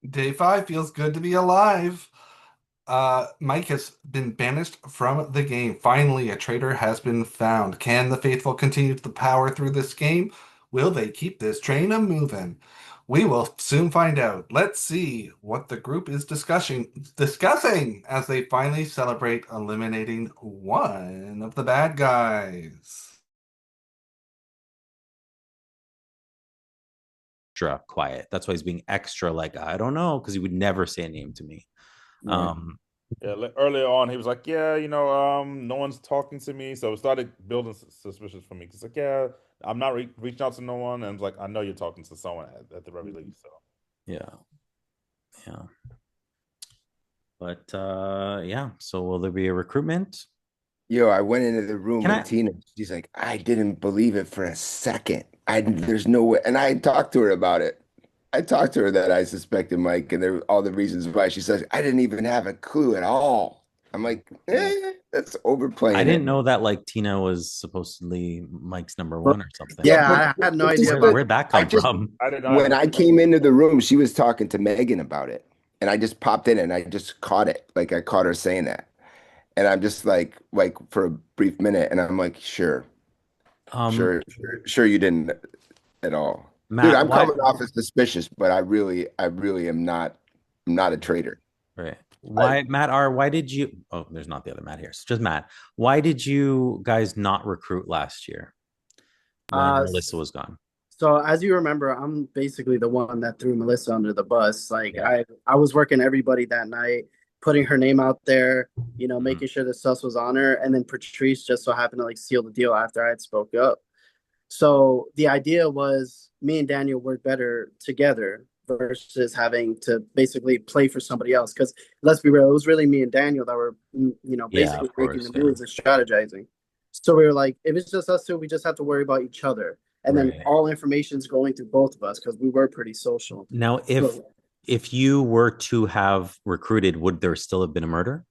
Day five feels good to be alive. Mike has been banished from the game. Finally, a traitor has been found. Can the faithful continue to power through this game? Will they keep this train a moving? We will soon find out. Let's see what the group is discussing as they finally celebrate eliminating one of the bad guys. Extra quiet. That's why he's being extra like, I don't know, because he would never say a name to me. Right. Um, Yeah, earlier on, he was like, "Yeah, no one's talking to me," so it started building suspicious for me. Cause like, yeah, I'm not reaching out to no one, and it's like, I know you're talking to someone at the very least. So yeah, yeah. But yeah, so will there be a recruitment? Yo, I went into the room Can with I Tina. She's like, I didn't believe it for a second. There's no way. And I talked to her about it. I talked to her that I suspected Mike and there all the reasons why. She says, I didn't even have a clue at all. I'm like, yeah, that's I overplaying didn't it. know that like Tina was supposedly Mike's number But one or something. Yeah, yeah, but I had no it's just idea Where about that where'd that I come just from? I did not when have. I came into the room, she was talking to Megan about it. And I just popped in and I just caught it. Like I caught her saying that. And I'm just like for a brief minute, and I'm like, Um, sure you didn't at all. Dude, Matt, I'm why? coming off as suspicious, but I really am not. I'm not a traitor. Right. I, Why, Matt R, why did you oh, there's not the other Matt here. It's just Matt. Why did you guys not recruit last year when uh Melissa was gone? so as you remember, I'm basically the one that threw Melissa under the bus. Like Yeah. I was working everybody that night, putting her name out there, Mhm. making sure the sus was on her, and then Patrice just so happened to like seal the deal after I had spoke up. So the idea was me and Daniel work better together versus having to basically play for somebody else. Because let's be real, it was really me and Daniel that were, Yeah, basically of making the course. Yeah. moves and strategizing. So we were like, if it's just us two, we just have to worry about each other. And then Right. all information's going through both of us because we were pretty social. Now, So if you were to have recruited, would there still have been a murder?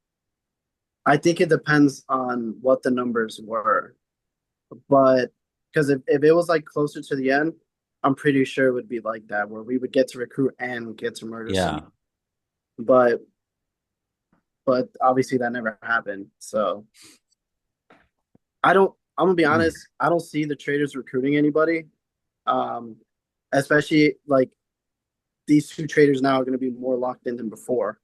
I think it depends on what the numbers were. But because if it was like closer to the end, I'm pretty sure it would be like that, where we would get to recruit and get to murder some. Yeah. But obviously that never happened. So I'm gonna be Hmm. honest, I don't see the traders recruiting anybody. Um, Especially like these two traders now are gonna be more locked in than before,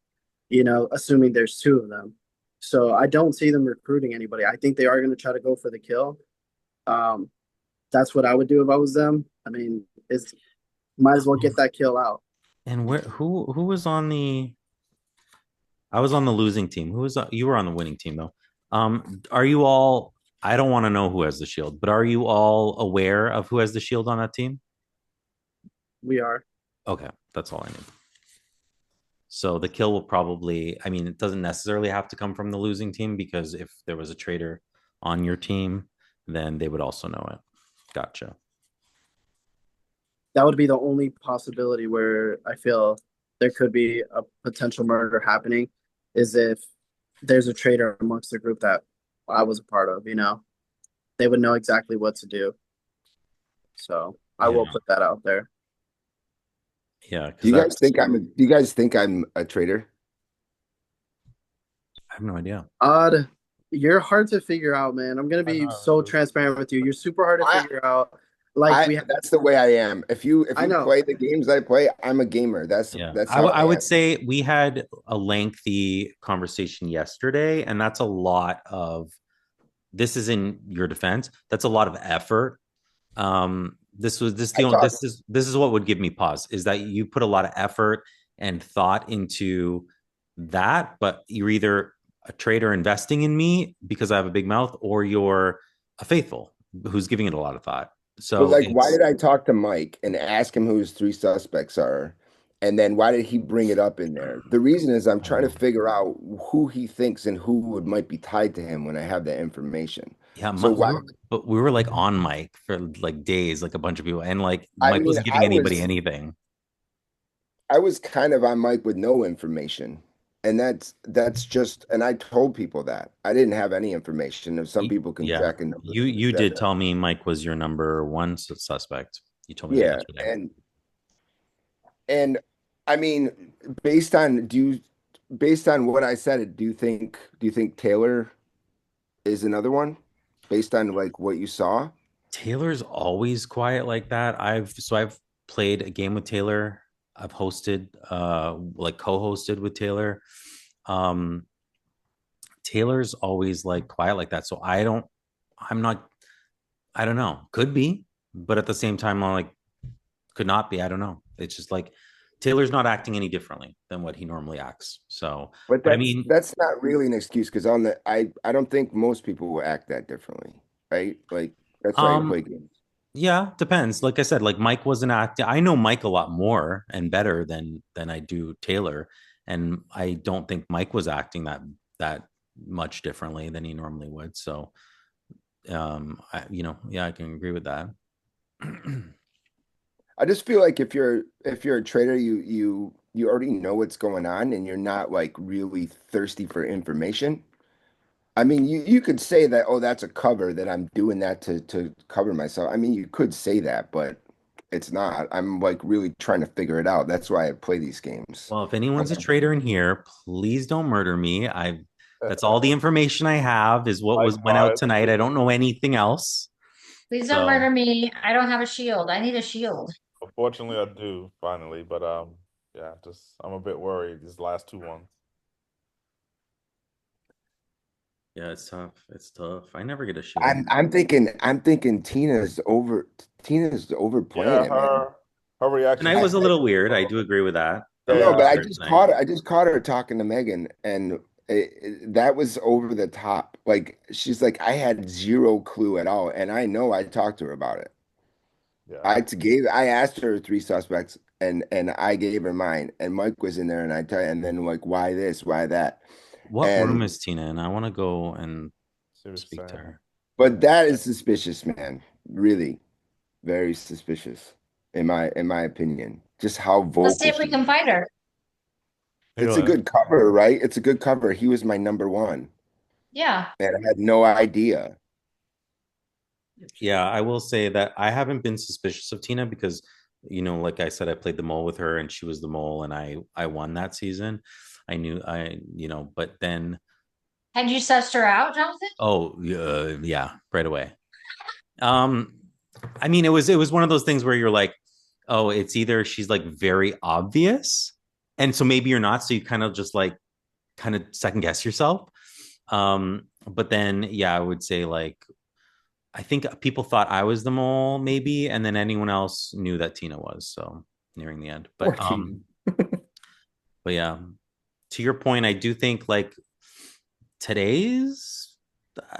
assuming there's two of them. So I don't see them recruiting anybody. I think they are gonna try to go for the kill. Um, that's what I would do if I was them. I mean, it's might as well get that kill out. And who was on the I was on the losing team. You were on the winning team though. Are you all I don't want to know who has the shield, but are you all aware of who has the shield on that team? We are. Okay, that's all I need. So the kill will probably, I mean, it doesn't necessarily have to come from the losing team because if there was a traitor on your team, then they would also know it. Gotcha. That would be the only possibility where I feel there could be a potential murder happening is if there's a traitor amongst the group that I was a part of. They would know exactly what to do. So I Yeah, will put that out there. yeah, because that's Do you guys think I'm a traitor? I have no idea. Odd, you're hard to figure out, man. I'm gonna I be so know. transparent with you. You're super hard to I figure out. Like that's the way I am. If I you know. play the games I play, I'm a gamer. Yeah, That's how I I would am. say we had a lengthy conversation yesterday, and that's a lot of this is in your defense. That's a lot of effort. This was this I the only talk this is what would give me pause is that you put a lot of effort and thought into that, but you're either a trader investing in me because I have a big mouth, or you're a faithful who's giving it a lot of thought. But So like, why it's did I talk to Mike and ask him who his three suspects are? And then why did he bring it up in there? The reason is I'm trying to figure out who he thinks and who would might be tied to him when I have that information. yeah, So why? but we were like on Mike for like days, like a bunch of people, and like I Mike mean, wasn't giving anybody anything. I was kind of on Mike with no information. And that's just and I told people that. I didn't have any information. If some people can Yeah, check and you did tell me Mike was your number one suspect. You told me that yeah, yesterday. and I mean, based on based on what I said, do you think Taylor is another one based on like what you saw? Taylor's always quiet like that. I've played a game with Taylor. I've hosted like co-hosted with Taylor. Um Taylor's always like quiet like that. So I'm not I don't know. Could be, but at the same time I'm like could not be. I don't know. It's just like Taylor's not acting any differently than what he normally acts. So, But but I that's mean, that's not really an excuse because on the I don't think most people will act that differently, right? Like that's why you um play games. yeah, depends. Like I said, like Mike wasn't acting. I know Mike a lot more and better than I do Taylor, and I don't think Mike was acting that much differently than he normally would. So, yeah, I can agree with that. I just feel like if you're a trader, you already know what's going on and you're not like really thirsty for information. I mean, you could say that, oh, that's a cover that I'm doing that to cover myself. I mean, you could say that, but it's not. I'm like really trying to figure it out. That's why I play these games. Well, if anyone's a trader in here, please don't murder me. That's all the information I have is what was went out Likewise. tonight. I don't know anything else. Please don't So, murder me. I don't have a shield. I need a shield. Unfortunately, I do finally, but yeah, just I'm a bit worried these last two ones. yeah, it's tough. It's tough. I never get a shield. I'm thinking Tina's overplaying Yeah, it, man. her reaction Tonight I, to was a I little weird. I do agree with that. That was no, yeah, a but little I weird just tonight. caught her. I just caught her talking to Megan, and that was over the top. Like she's like, I had zero clue at all, and I know I talked to her about it. yeah. I asked her three suspects, and I gave her mine, and Mike was in there, and I tell you, and then like, why this, why that, What room and is Tina in? I want to go and See what you're speak to saying. her. but that is suspicious, man. Really, very suspicious, in my opinion. Just how Let's see vocal if we she can is. find her. It's a good cover, right? It's a good cover. He was my number one, Yeah. and I had no idea. Yeah, I will say that I haven't been suspicious of Tina because, like I said, I played the mole with her and she was the mole and I won that season. But then, Had you sussed her out, Jonathan? oh, yeah, right away. Um, I mean, it was one of those things where you're like, oh, it's either she's like very obvious, and so maybe you're not, so you kind of just like kind of second guess yourself. But then, yeah, I would say like I think people thought I was the mole, maybe, and then anyone else knew that Tina was. So nearing the end, Poor team. but yeah, to your point, I do think like today's,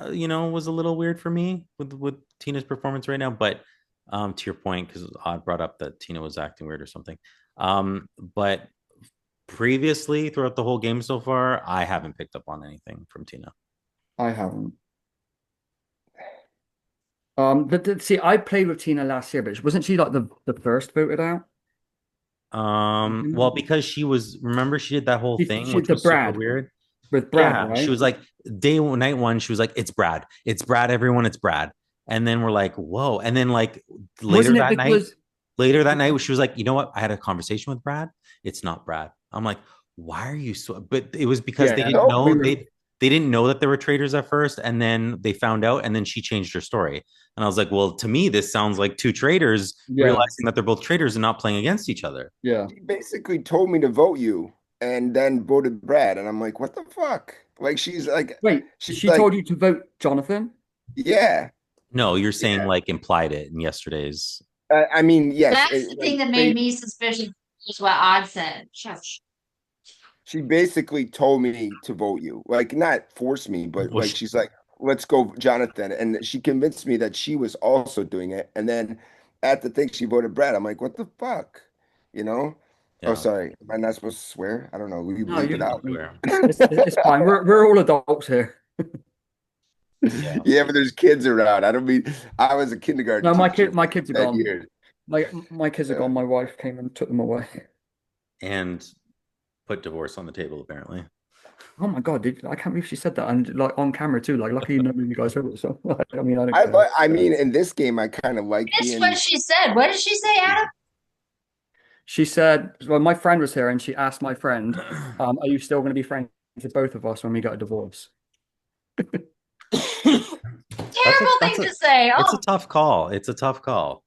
was a little weird for me with Tina's performance right now. But to your point, because Odd brought up that Tina was acting weird or something. But previously, throughout the whole game so far, I haven't picked up on anything from Tina. I haven't. See, I played with Tina last year, but wasn't she like the first voted out? Well, because remember, she did that whole thing, She which the was super Brad weird. with Brad, Yeah, she right? was like night one, she was like, it's Brad, everyone, it's Brad. And then we're like, whoa. And then like later Wasn't it that night, because she was like, you know what? I had a conversation with Brad. It's not Brad. I'm like, why are you so? But it was because they yeah, didn't No, know we were they didn't know that there were traitors at first, and then they found out, and then she changed her story. And I was like, well, to me, this sounds like two traitors yeah, realizing that they're both traitors and not playing against each other. yeah. she basically told me to vote you, and then voted Brad, and I'm like, what the fuck? Like Wait, she's she like, told you to vote Jonathan? yeah, No, you're saying yeah. like implied it in yesterday's. I mean, yes, That's the like thing that made me suspicious was what Odd said. Shush. she basically told me to vote you. Like not force me, but Well, like she's like, let's go, Jonathan. And she convinced me that she was also doing it. And then at the thing she voted Brad. I'm like, what the fuck? You know? Oh, yeah, sorry. Am I not supposed to swear? I don't know. Will you No, bleep you it out? where it's fine. We're all adults here. yeah. Yeah, but there's kids around. I don't mean I was a kindergarten No, teacher my for kids are 10 gone. years. My kids are Uh, gone. My wife came and took them away. And put divorce on the table, apparently. Oh my God, I can't believe she said that and like on camera too. Like, luckily none of you guys heard it. So I mean, I don't care. I mean, in this game, I kind of like Finish what being she said. What did she say, Adam? She said, well, my friend was here and she asked my friend, are you still going to be friends with both of us when we get a divorce? That's a Terrible that's thing a to say. it's a Oh, tough call. It's a tough call.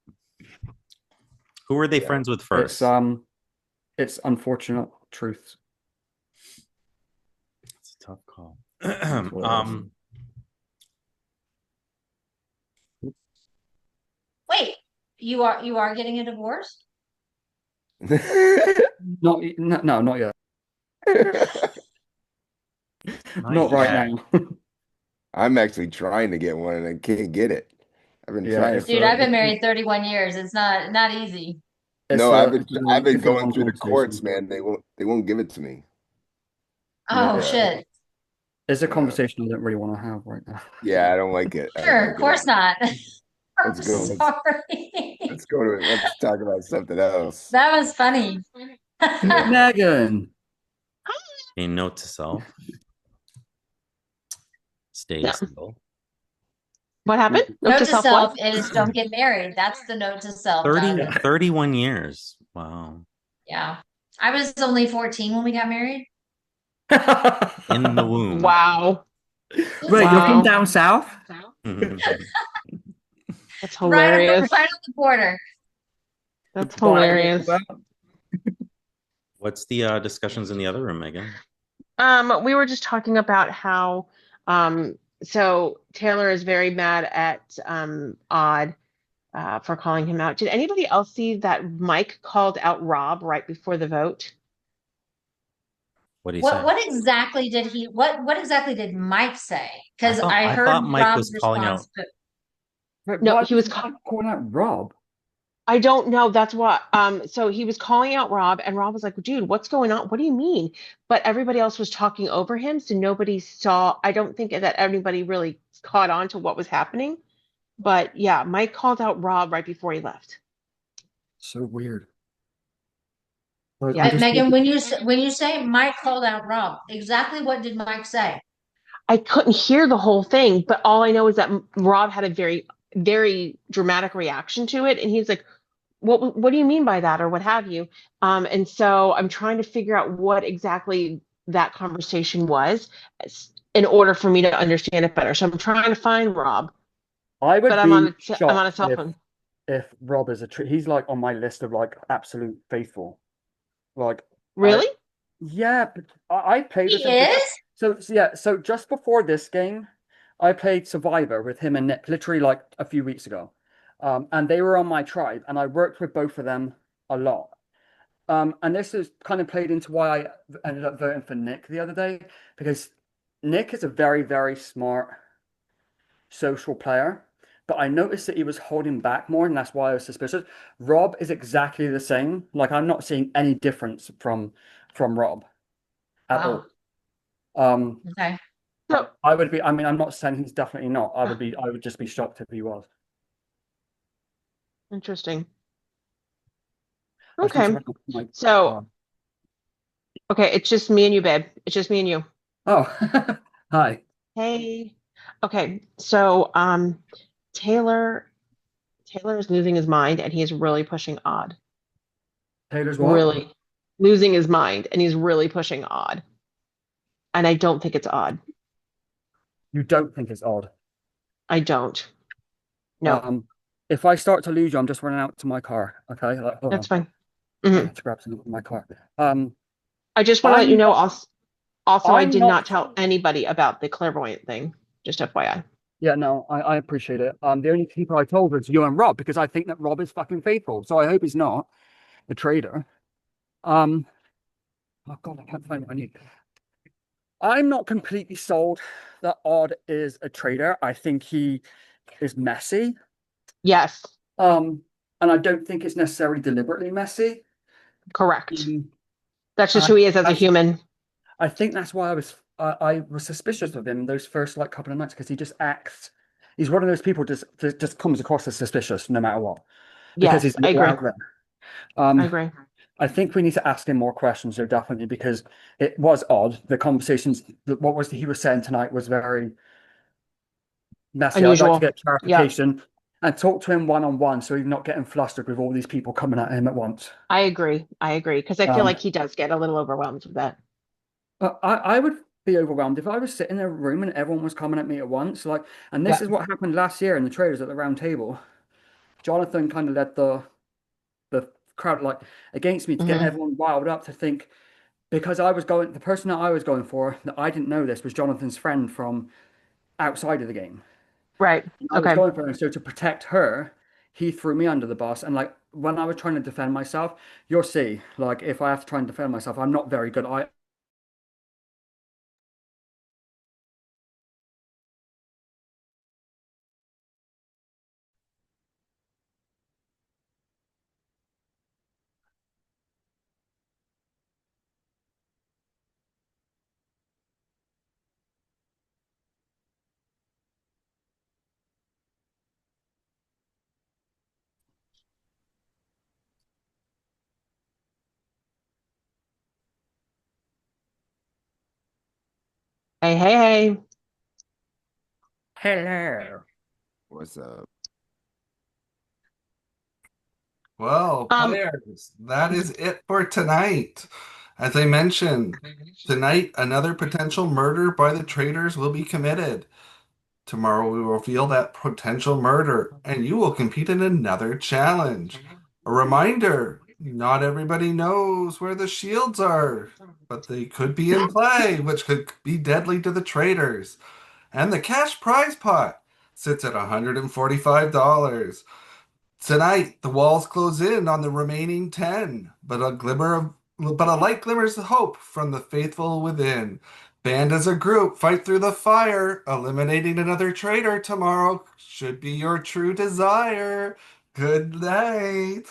Who were they Yeah. friends with first? It's unfortunate truth. It's a tough call. That's what it is. wait, you are getting a divorce? Not no, not yet. Not right yet. now. I'm actually trying to get one and I can't get it. I've been Yeah, trying it's for Dude, a I've been it's married 31 years. It's not easy. it's no, a I've been it's a I've long been it's a going long through the courts, conversation. man. They won't give it to me. Oh Yeah, Yeah. shit. it's a Yeah. conversation I don't really want to have right now. Yeah, I don't like it. I don't Sure, of like it at course all. not. Let's I'm go. sorry. Let's go to it. Let's talk about something else. That was funny. Yeah. Megan. A note to self: stay Yeah. single. What happened? Note Note to to self self what? is don't get married. That's the note to self, 30, Jonathan. 31 years. Wow. Yeah. I was only 14 when we got married. In the womb. Wow. Wait, you're from Wow. down south? That's Right, hilarious. right on the border. That's Buy a hilarious. walkabout? What's the discussions in the other room, Megan? We were just talking about how so Taylor is very mad at Odd for calling him out. Did anybody else see that Mike called out Rob right before the vote? What did he say? What exactly did Mike say? Because I I heard thought Mike was Rob's calling out. response, but Wait, No, why he was was Mike calling out Rob? I don't know. That's what. So he was calling out Rob, and Rob was like, "Dude, what's going on? What do you mean?" But everybody else was talking over him, so nobody saw. I don't think that anybody really caught on to what was happening. But yeah, Mike called out Rob right before he left. So weird. Like, I'm Yeah, but just Megan, when you say Mike called out Rob, exactly what did Mike say? I couldn't hear the whole thing, but all I know is that Rob had a very, very dramatic reaction to it, and he's like, what do you mean by that or what have you, and so I'm trying to figure out what exactly that conversation was in order for me to understand it better. So I'm trying to find Rob, I but would I'm on be a shocked cell phone. if Rob is he's like on my list of like absolute faithful. Like I Really? yeah, but I played with He him for is? so just before this game, I played Survivor with him and Nick literally like a few weeks ago. And they were on my tribe and I worked with both of them a lot. And this is kind of played into why I ended up voting for Nick the other day, because Nick is a very, very smart social player, but I noticed that he was holding back more, and that's why I was suspicious. Rob is exactly the same. Like I'm not seeing any difference from Rob at Wow. all. Okay. So I would be. I mean, I'm not saying he's definitely not. I would be. I would just be shocked if he was. interesting. I just need to Okay. write down my So okay, it's just me and you, babe. It's just me and you. Oh, hi. Hey. Okay. So Taylor Taylor is losing his mind and he's really pushing Odd. Taylor's what? Really losing his mind and he's really pushing Odd. And I don't think it's Odd. You don't think it's odd? I don't. No, Um, if I start to lose you, I'm just running out to my car. Okay, like, hold that's on. fine. I Mhm. have to grab something from my car. Um, I just want to let you I'm know not. also, I I'm did not. not tell anybody about the clairvoyant thing. Just FYI. Yeah, no, I appreciate it. The only people I told was you and Rob because I think that Rob is fucking faithful. So I hope he's not a traitor. Um, oh God, I can't find what I need. I'm not completely sold that Odd is a traitor. I think he is messy. Yes, Um, and I don't think it's necessarily deliberately messy. correct. Um, That's just and who he is as a human. I think that's why I was suspicious of him those first like couple of nights because he just acts. He's one of those people just comes across as suspicious no matter what because he's Yes, a I little agree. out there. I Um, agree. I think we need to ask him more questions, though, definitely, because it was odd. The conversations, what was he was saying tonight was very messy. I'd like to Unusual. get Yeah. clarification. and talk to him one on one so he's not getting flustered with all these people coming at him at once. I agree. I agree because I feel Um, like he does get a little overwhelmed with that. I would be overwhelmed if I was sitting in a room and everyone was coming at me at once. Like, and this Yeah. is what happened last year in the Traders at the Round Table. Jonathan kind of led the crowd like against me to get Hmm. everyone riled up to think because I was going, the person that I was going for that I didn't know this was Jonathan's friend from outside of the game. Right. And I was Okay. going for her, and so to protect her, he threw me under the bus. And like when I was trying to defend myself, you'll see, like if I have to try and defend myself, I'm not very good. I Hey, hey, hey. hello. What's up? Well, Um, players, that is it for tonight. As I mentioned, tonight another potential murder by the traitors will be committed. Tomorrow we will reveal that potential murder, and you will compete in another challenge. A reminder, not everybody knows where the shields are, but they could be in play, which could be deadly to the traitors. And the cash prize pot sits at $145. Tonight, the walls close in on the remaining 10, but a light glimmers of hope from the faithful within. Band as a group, fight through the fire. Eliminating another traitor tomorrow should be your true desire. Good night.